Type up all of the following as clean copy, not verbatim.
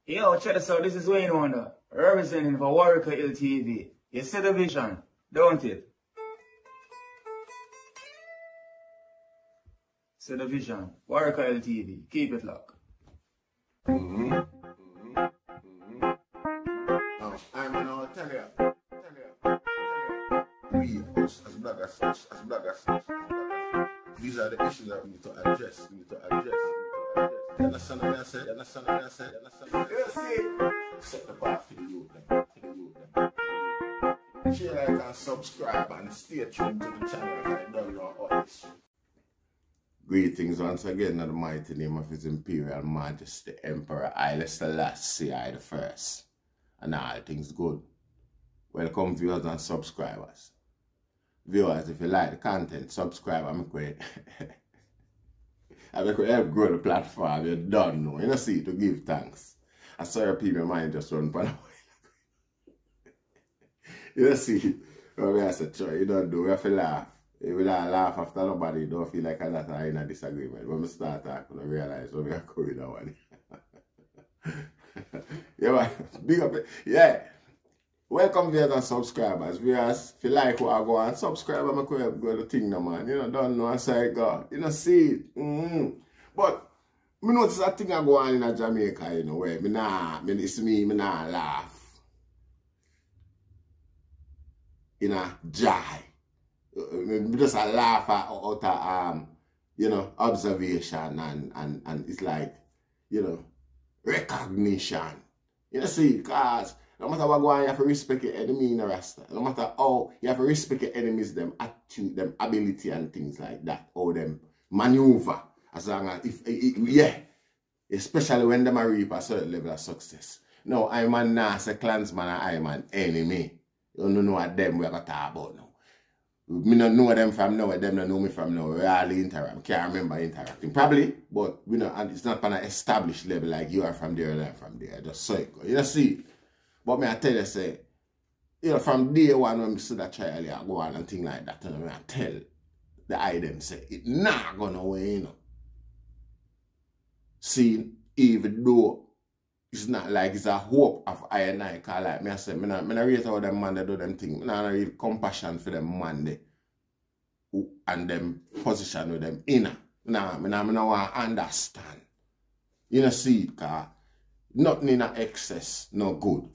Yo, check this out. This is Wayne Wonder, representing for Warwick LTV. You see the vision, don't it? See the vision. Warwick LTV. Keep it locked. I'm gonna tell you. We, us, as bloggers, these are the issues that we need to address. You understand what I said? You see? Set the bar for the youth. Share, like, and subscribe, and stay tuned to the channel. I don't know all this shit. Greetings once again in the mighty name of His Imperial Majesty Emperor Haile Selassie I the First, and all things good. Welcome viewers and subscribers. Viewers, if you like the content, subscribe. I'm going to help grow the platform. You don't know. You know, see, to give thanks. I saw your people mind just run for a while. You know, see, I said, you don't do, we have to laugh. If we don't laugh after nobody, don't feel like I'm not in a disagreement. When we start talking, I realize what we are going on. Yeah, man. Big up. Yeah. Welcome viewers and subscribers. Viewers, if you like what I go on, subscribe and go to the thing now, man. You know, don't know how I go. You know, see it. But I notice that thing I go on in Jamaica, you know, where me nah laugh. You know, joy. Just a laugh out of you know, observation and it's like, you know, recognition. You know, see, because no matter what go on, you have to respect your enemy in the Rasta. No matter how, you have to respect your enemies, them attitude, them ability and things like that. Or them maneuver. As long as, yeah. Especially when them reach a certain level of success. No, I'm a nasty Klansman and I'm an enemy. You don't know what them we are going to talk about now. Me don't know them from now, them don't know me from now. We all interact. Can't remember interacting. Probably, but we know, and it's not on an established level like you are from there and I'm from there. Just so it go. You know, see. But me I tell you, say, you know, from day one when we see that trial here go on and things like that, you know, I tell the eye them say, it not gonna win, you know. See, even though it's not like it's a hope of I and I, cause like me I say, I not rate how them man they do them things. I not real compassion for them man they and them position with them inner. Nah, I not want to understand. You know, see, cause nothing in excess no good.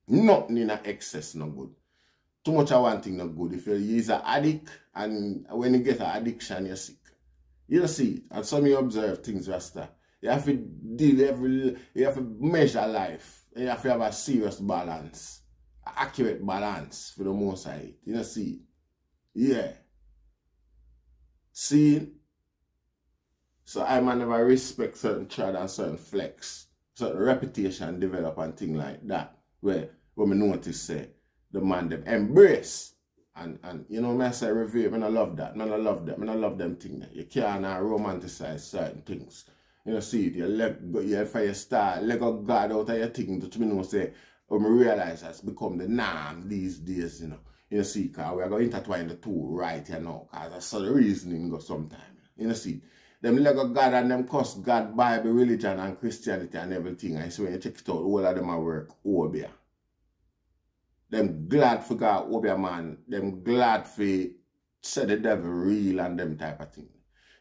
Nothing in excess no good. Too much of one thing no good. If you're an addict and when you get an addiction, you're sick. You know, see, and some you observe things, Rasta. You have to you have to measure life. You have to have a serious balance. An accurate balance for the most side. You know, see. Yeah. See? So I man never respect certain trad and certain flex. Certain reputation develop and things like that. Where when we notice say the man them embrace. And you know, I say review, I love that. I love them. I love them things. You can't romanticize certain things. You know, see it, you fire start, let go God out of your thing to me know say, when we realize that's become the norm these days, you know. You know, see, because we are going to intertwine the two right you know, because that's how the reasoning goes sometimes. You know, see, them let go God and them cuss God, Bible, religion and Christianity and everything. I see when you check it out, all of them are work Obia. Them glad for God, Obia man, them glad for say the devil real and them type of thing.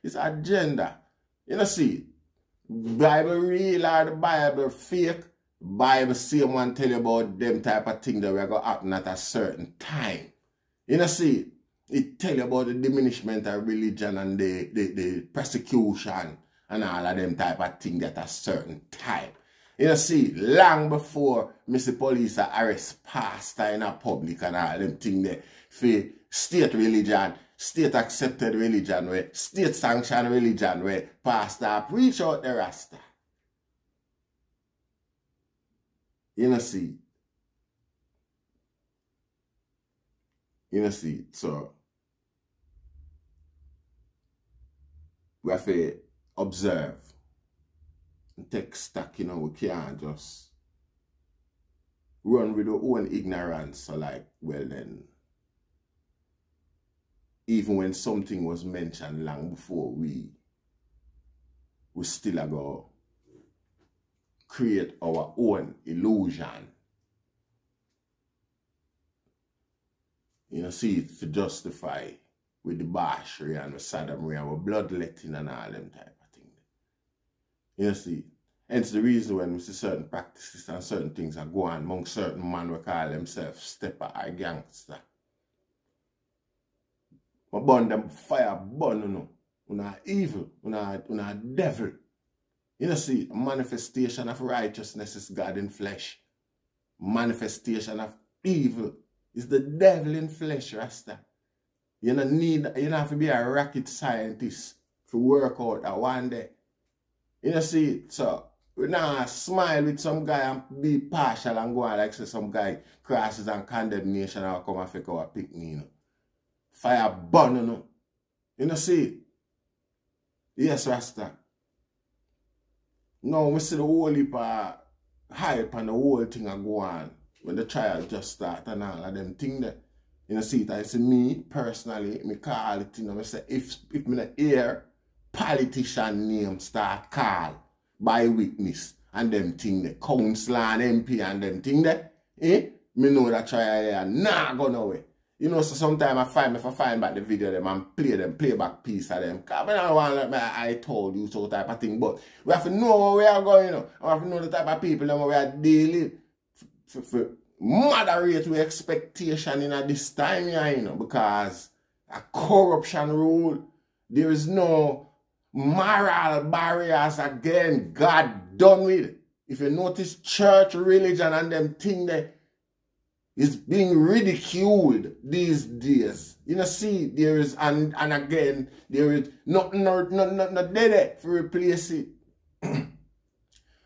It's agenda. You know, see, Bible real or the Bible fake, Bible same one tell you about them type of thing that we're going to happen at a certain time. You know, see, it tell you about the diminishment of religion and the persecution and all of them type of thing at a certain time. You know, see, long before Mr. Police arrest pastor in a public and all them thing there for state religion, state accepted religion, where state sanctioned religion, where pastor preach out the Rasta. You know, see. You know, see. So, we have to observe and take stock, you know, we can't just run with our own ignorance. So, like, well, then, even when something was mentioned long before we still go create our own illusion. You see it to justify with the bashry and the sodomy and the bloodletting and all them type of things. You see, hence the reason when we see certain practices and certain things are going on among certain men who call themselves stepper or gangster. I burn them fire, burn you know. Una evil, una devil. You know see, a manifestation of righteousness is God in flesh. Manifestation of evil is the devil in flesh, Rasta. You don't have to be a rocket scientist to work out that one day. You know see, so we now smile with some guy and be partial and go on like say some guy crosses and condemnation or come and fake our picnic, you know. Fire burn, you know. You know see? Yes, Rasta. Now we see the whole heap of hype and the whole thing a go on when the trial just start and all of them things there. You know see it, I say me personally, me call it, you know, I say if me not hear politician name start call by witness and them thing there, councillor and MP and them thing there, me know that trial there nah go nowhere. You know, so sometimes if I find back the video them and play back piece of them. Because I don't want to like I told you so type of thing. But we have to know where we are going, you know. We have to know the type of people that we are dealing for moderate with expectation in this time, you know. Because a corruption rule, there is no moral barriers again. God done with it. If you notice church, religion and them thing there, is being ridiculed these days. You know, see, there is, and again, there is nothing there to replace it.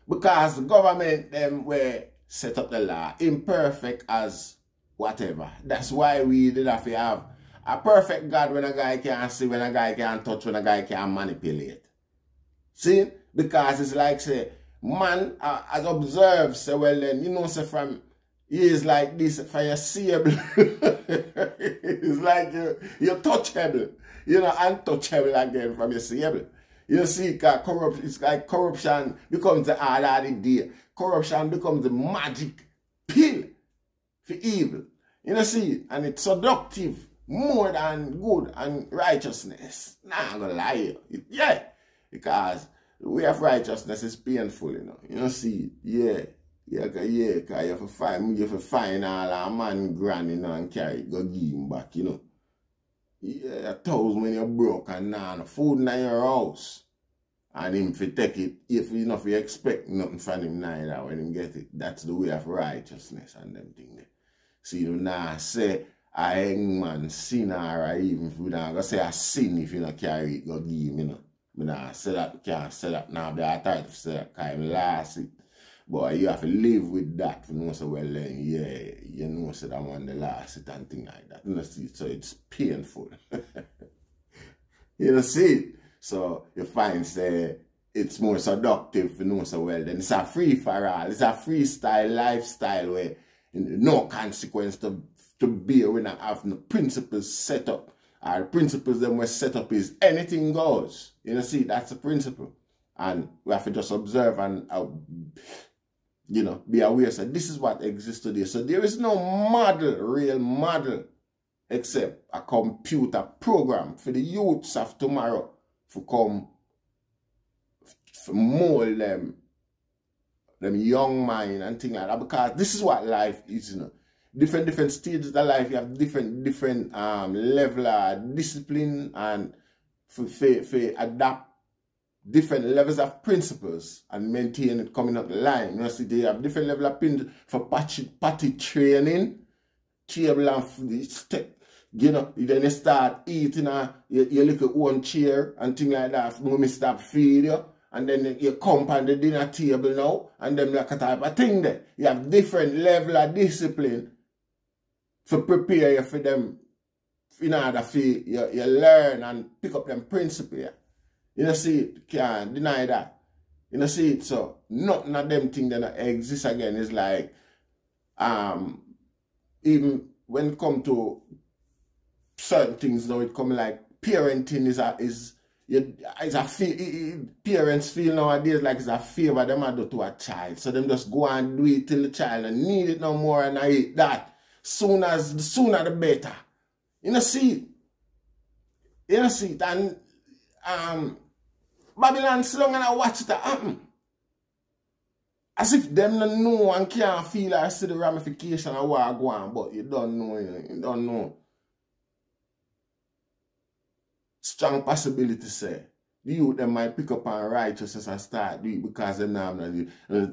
Because the government, them were set up the law, imperfect as whatever. That's why we did have to have a perfect God when a guy can't see, when a guy can't touch, when a guy can't manipulate. See? Because it's like, say, man has observed, say, well then, you know, say from years like this, for your seeable, it's like you're touchable, you know, untouchable again from your seeable. You see, it's like corruption becomes the order of the day. Corruption becomes the magic pill for evil. You know, see, and it's seductive more than good and righteousness. Nah, I'm gonna lie you. Yeah, because the way of righteousness is painful, you know. You know, see, yeah. Yeah, because you have to find all our man grand, you know, and carry it, go give him back, you know. Yeah, 1,000 when you're broke and now no food in your house. And him to take it, if you know, if you expect nothing from him neither when him get it. That's the way of righteousness and them things there. See, you now say a hangman sin or even if you don't go say a sin if you don't carry it, go give him, you know. I don't say that, can't say that now, the authority to say that because him lost it. But you have to live with that for know so well then, yeah, you know so that one the last it and thing like that. You know see, so it's painful. You know see? So you find say it's more seductive for know so well then. It's a free for all, it's a freestyle lifestyle where no consequence to bear when I have no principles set up. Our principles them were set up is anything goes. You know see, that's the principle. And we have to just observe and you know, be aware. So this is what exists today. So there is no model, real model, except a computer program for the youths of tomorrow to come to mold them young mind and things like that. Because this is what life is, you know. Different stages of life, you have different level of discipline and for adapt different levels of principles and maintain it coming up the line. You know, see, they have different level of principles for party training, table and step. You know, then you start eating you look at one chair and things like that. Mommy stop feed you, and then you come on the dinner table now, and then like a type of thing there. You have different level of discipline to prepare you for them in order for you learn and pick up them principles. You know, see it, can't deny that. You know, see it, so nothing of them things that exist again is like, even when it comes to certain things now, it come like parenting is Parents feel nowadays like it's a favor them I do to a child. So them just go and do it till the child and need it no more and I hate that. The sooner the better. You know see it. And Babylon sit down and I watch it happen. As if them don't know and can't feel or see the ramification of what go on, but you don't know, you don't know. Strong possibility say the youth them might pick up on righteousness and start do it because they now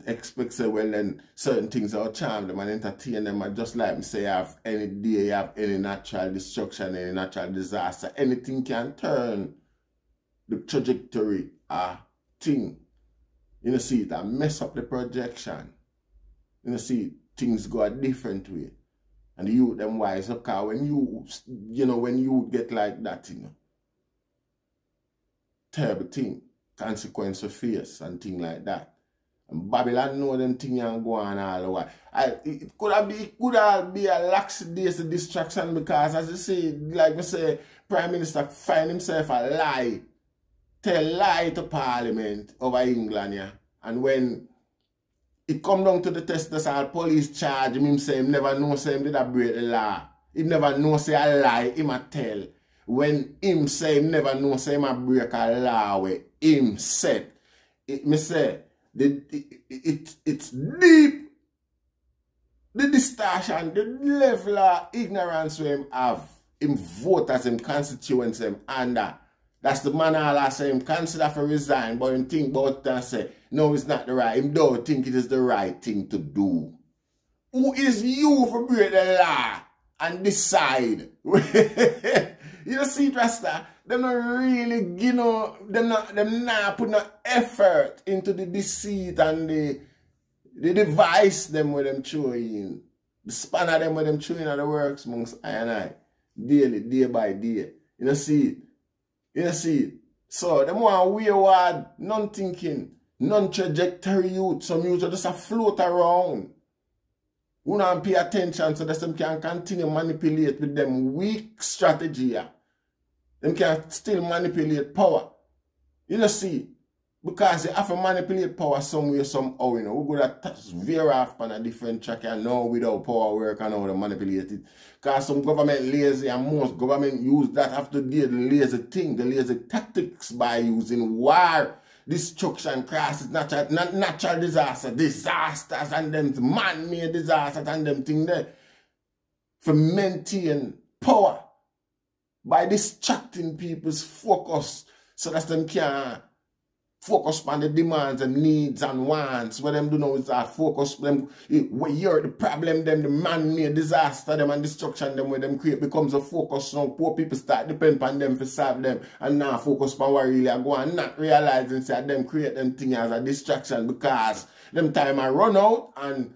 expect say well then certain things will charm them and entertain them, and just like me say you have any day, you have any natural destruction, any natural disaster, anything can turn the trajectory of thing. You know see it and mess up the projection. You know see things go a different way. And the youth them wise up because when you get like that, terrible thing, consequence of face and thing like that. And Babylon know them thing and go on all the while. It could have be a lackadaisical distraction because as you say, like we say, Prime Minister find himself a lie. Tell lie to Parliament over England, yeah. And when it come down to the test, that's all police charge him say him never know say him did a break the law. He never know say a lie, him a tell. When him say him never know say him a break a law where him said. It's deep. The distortion, the level of ignorance where him have. Him vote as him constituents him under. That's the man all I say him consider for resign, but him think about it and say, no, it's not the right. Him don't think it is the right thing to do. Who is you for break the law and decide? You see, Rasta, them not really, them not put no effort into the deceit and the device them with them throwing. The span of them with them throwing at the works amongst I and I. Daily, day by day. You see it? You see it? So, them want wayward, non-thinking, non-trajectory youth. Some youth are just a float around. Who don't pay attention so that them can continue manipulate with them weak strategy. Them can still manipulate power. You know see, because they have to manipulate power some way, somehow, we go to veer off on a different track and now without power work and how to manipulate it. Because some government lazy and most government use that after the lazy thing, the lazy tactics by using war, destruction, crisis, natural disasters and them man-made disasters and them thing there for maintain power by distracting people's focus so that them can focus on the demands and needs and wants. What them do now is that focus them where you're the problem, them the man-made disaster, them and destruction them where them create becomes a focus now. Poor people start depend on them to solve them and now focus on what really are going, not realizing that them create them thing as a distraction because them time I run out and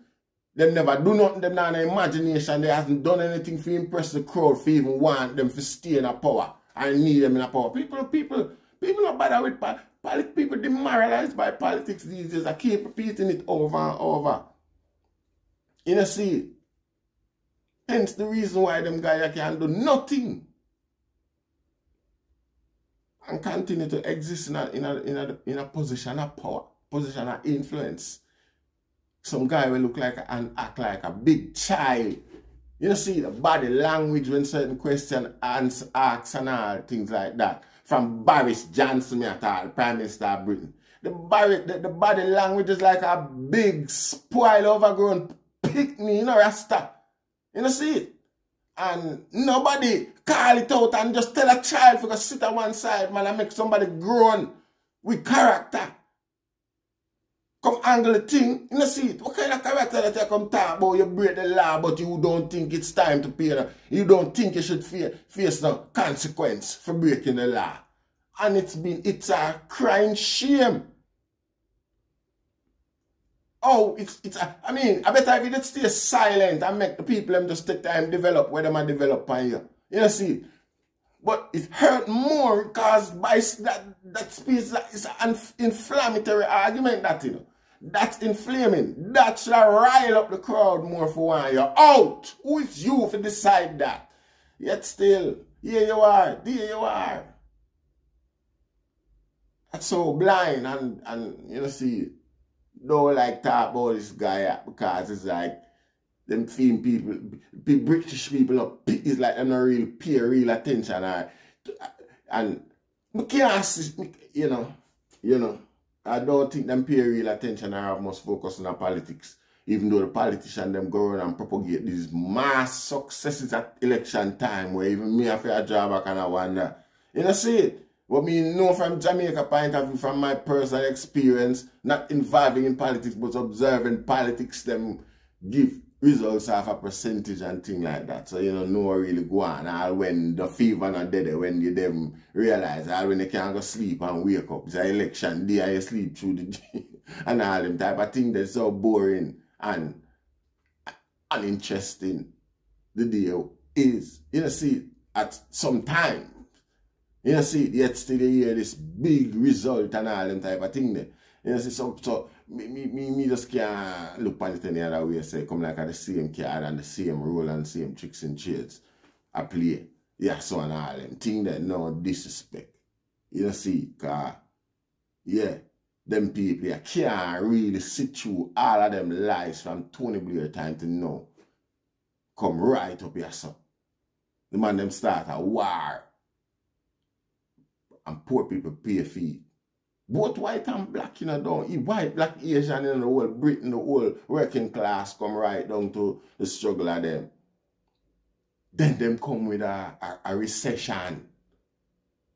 them never do nothing, them not in imagination, they hasn't done anything to impress the crowd for even want them to stay in a power and need them in a power. People not bother with people demoralized by politics these days. I keep repeating it over and over. You know, see, hence the reason why them guys can do nothing and continue to exist in a position of power, position of influence. Some guy will look like and act like a big child. You know, see the body language when certain questions asked and all things like that. From Boris Johnson, the Prime Minister of Britain. The body language is like a big, spoiled, overgrown picnic, Rasta. You know, see it? And nobody call it out and just tell a child to go sit on one side, man, and make somebody grown with character. Come angle the thing, you know, see it? What kind of character that you come talk about? You break the law, but you don't think it's time to pay. You don't think you should face no consequence for breaking the law. And it's a crying shame. Oh, I mean, I better if you just stay silent and make the people them just take time develop where they might develop on you. You know, see? But it hurt more because by that speech is an inflammatory argument that, that's inflaming. That should rile up the crowd more for one. You're out. Who is you to decide that? Yet still, here you are. That's so blind and you know see, don't like talk about this guy because it's like them film people, British people up, it's like them not really pay real attention and we can't see, you know, I don't think them pay real attention or have much focus on the politics. Even though the politicians them go around and propagate these mass successes at election time where even me have to draw back and I wonder. You know see it? What me know from Jamaica point of view, from my personal experience, not involving in politics but observing politics, them give results of a percentage and thing like that. So you know, no really go on. All when the fever not dead, when you them realize, all when they can't go sleep and wake up. It's an election day and you sleep through the day and all them type of thing that's so boring and uninteresting. The deal is, you know, see, at some time, you know, see, yet still you hear this big result and all them type of thing there. You know, see, so me just can't look on it any other way, say, come like at the same card and the same role and the same tricks and trades I play. Yeah, so and all them thing that no disrespect. You know, see, cause, yeah, them people yeah, can't really sit through all of them lies from Tony Blair time to now. Come right up here, so. The man them start a war. And poor people pay a fee. Both white and black, you know, don't white, black, Asian, in the whole Britain, the whole working class come right down to the struggle of them. Then them come with a recession.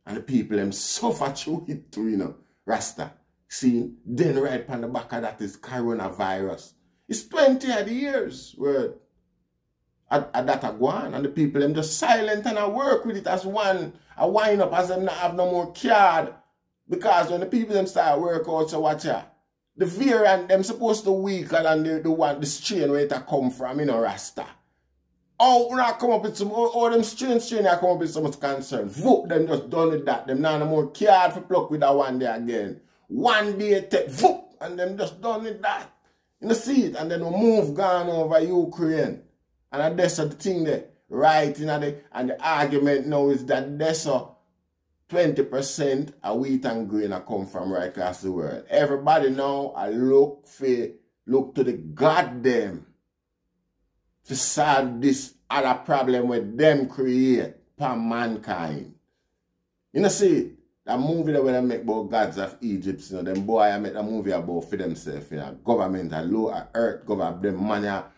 And the people them suffer through it too, you know. Rasta. See, then right on the back of that is coronavirus. It's 20 odd years where that a go on, and the people them just silent and I work with it as one. I wind up as them not have no more card. Because when the people them start work out, so watch ya, the variant them supposed to weaker than the one, the strain where it a come from, you know, Rasta. Oh, when I come up with some, all them strain I come up with so much concern. Vote them just done with that. Them now no more card for pluck with that one day again. One day take vote, and them just done with that. You know, see it, and then we move gone over Ukraine. And that's the thing there, right, you know, and the argument now is that that's 20% of wheat and grain are come from right across the world. Everybody now I look to the goddamn to solve this other problem with them create for mankind. You know, see, that movie that when I make about gods of Egypt, you know, them boy I make a movie about for themselves, you know, government, a low earth, government, them money at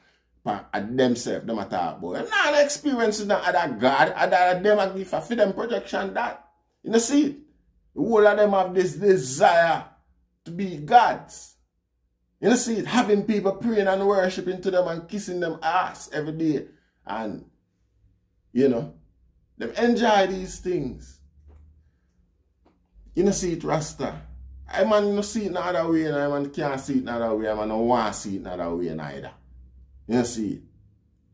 themselves, them at talk about. And not experience that other God, other them a give for them projection that. You know, see it? The whole of them have this desire to be gods. You know, see it? Having people praying and worshiping to them and kissing them ass every day. And, you know, them enjoy these things. You know, see it, Rasta? I man no see it no other way, and I man can't see it no other way, I man no want to see it no other way neither. You know, see it?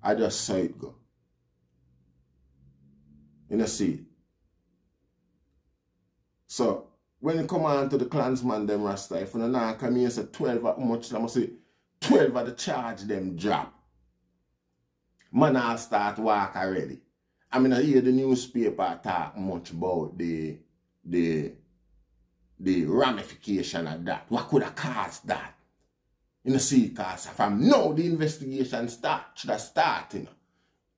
I just saw it go. You know, see it? So, when you come on to the Klansman, them Rasta, if you don't come here and say 12 how much, I must say 12 of the charge them drop. Man, I'll start work already. I mean, I hear the newspaper talk much about the ramification of that. What could have caused that? You know, see, because from now the investigation should have started, you know.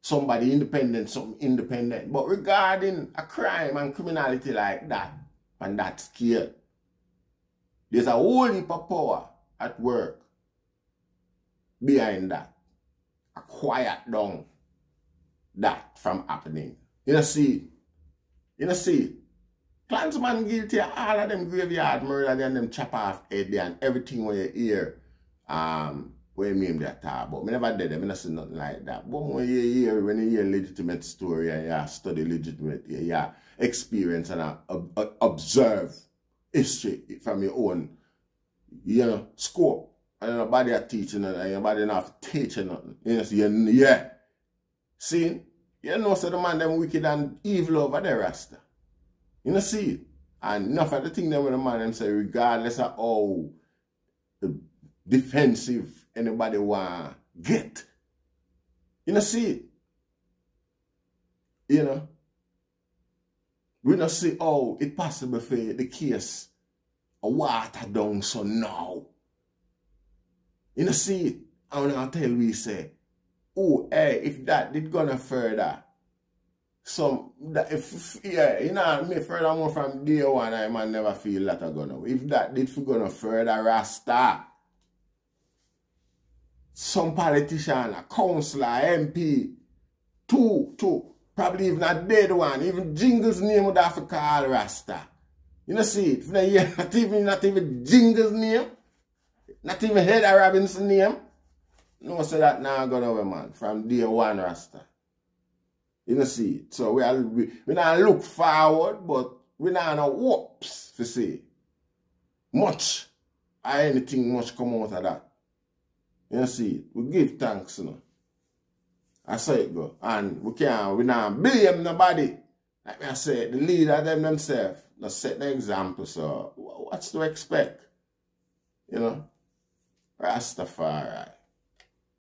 Somebody independent, something independent. But regarding a crime and criminality like that, and that scale, there's a whole heap of power at work behind that. A quiet down that from happening. You know, see, you know, see, Klansman guilty of all of them graveyard murder and them chop off head and everything where you hear, where me and that talk about. I never did them, I never see nothing like that. But when you hear, legitimate story and you study legitimate, you experience and observe history from your own, you know, scope. And nobody are teaching and nobody not teaching nothing. You know, so yeah. See, you know, so the man them wicked and evil over there, Rasta. You know, see, and enough of the thing that when the man them say, regardless of how defensive anybody want get. You know, see, you know, we don't see how it possible for the case a water down so now. You know, see it? I want to tell we say, oh, hey, if that did gonna further, you know, me furthermore from day one, I man never feel that I gonna. If that did gonna further Rasta, some politician, a councillor, MP, two, probably even a dead one, even Jingle's name would have to call Rasta. You know, see it? If they hear not even Jingle's name, not even Heather Robinson's name, no say that now gonna over, man, from day one Rasta. You know, see it? So we not look forward, but we not know whoops to see much or anything much come out of that. You know, see it? We give thanks, you know. I say it go. And we not blame nobody. Like I said, the leader them themselves, they set the example, so what's to expect? You know? Rastafari.